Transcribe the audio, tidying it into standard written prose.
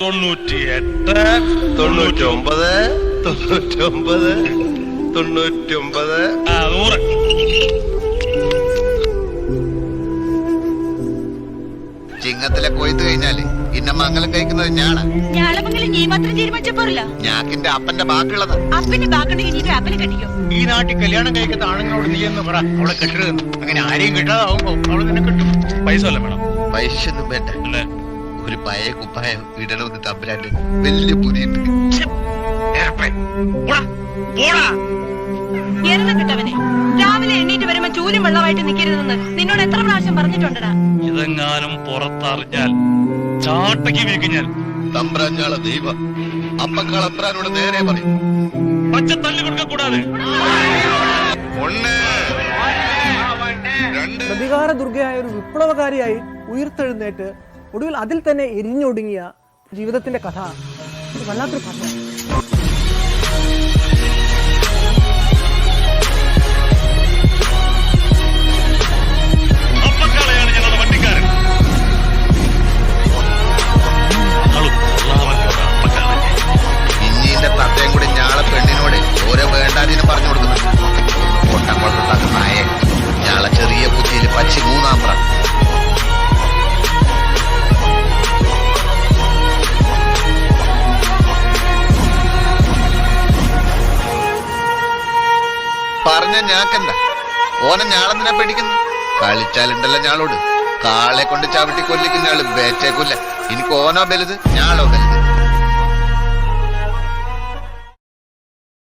98 99 99 99 100. ചിങ്ങത്തിലെ കൊയ്ത്ത് കഴിഞ്ഞാല് പിന്നെ മംഗലം കഴിക്കുന്നത് ഞാനാ. ഞാളമംഗലം നീ മാത്രം തീരുമാനിച്ചപ്പോരല്ല, ഞാക്കിന്റെ അപ്പന്റെ ബാക്കിയുള്ളത്. അപ്പന്റെ ബാക്കുണ്ടെങ്കിൽ നീ അപ്പനെ കെട്ടിക്കോ. ഈ നാട്ടിൽ കല്യാണം കഴിക്കുന്ന ആണുങ്ങളോട് നീ എന്ന് പറ അവളെ കെട്ടരുതെന്ന്. അങ്ങനെ ആരെയും കിട്ടാതാവുമ്പോ അവള് നിന്നെ കിട്ടും. പൈസ വല്ല വേണം പൈസ ഒന്നും വേണ്ട. അല്ലേ? ഒരു പഴയ കുപ്പായം ഇടണമെന്ന് തമ്പുരാന്റെ വലിയ പുതിയുണ്ട്. എണ്ണം കിട്ടവനെ, രാവിലെ എണ്ണീറ്റ് വരുമ്പോ ചൂലും വെള്ളമായിട്ട് നിൽക്കരുതെന്ന് നിന്നോട് എത്ര പ്രാവശ്യം പറഞ്ഞിട്ടുണ്ടടാ. ഇതെങ്ങാനും പുറത്തറിഞ്ഞാൽ ചാട്ടയ്ക്ക് വീക്കും ഞാൻ. തമ്പ്രാഞ്ഞാളെ ദൈവം അമ്മക്കാളപ്രാനോട് നേരെ പറയും. പച്ച തള്ളി കൊടുക്കാൻ കൂടാതെ. പ്രതികാര ദുർഗയായ ഒരു വിപ്ലവകാരിയായി ഉയർത്തെഴുന്നേറ്റ് ഒടുവിൽ അതിൽ തന്നെ എരിഞ്ഞൊടുങ്ങിയ ജീവിതത്തിന്റെ കഥ വല്ലാത്തൊരു കഥ. അപ്പക്കാളെയാണ് ഞങ്ങളുടെ വണ്ടിക്കാരൻ. ഇന്നീന്റെ തത്തയും കൂടി ഞാളെ പെണ്ണിനോട് ഓരോ വേണ്ടാതിന് പറഞ്ഞു കൊടുക്കുന്നുണ്ട്. പൊട്ടംകൊളത്താക്ക് നായെ ഞാളെ ചെറിയ ബുദ്ധിയിൽ പച്ചി മൂന്നാം പ്ര. പറഞ്ഞ ഞാക്കണ്ട ഓനെ ഞാളെന്തിനാ പേടിക്കുന്നു? കളിച്ചാലുണ്ടല്ലോ ഞാളോട്. കാളെ കൊണ്ട് ചവിട്ടി കൊല്ലിക്കുന്ന ആള് ബേച്ചേക്കൊല്ല. എനിക്ക് ഓനോ വലുത് ഞാളോ വലുത്.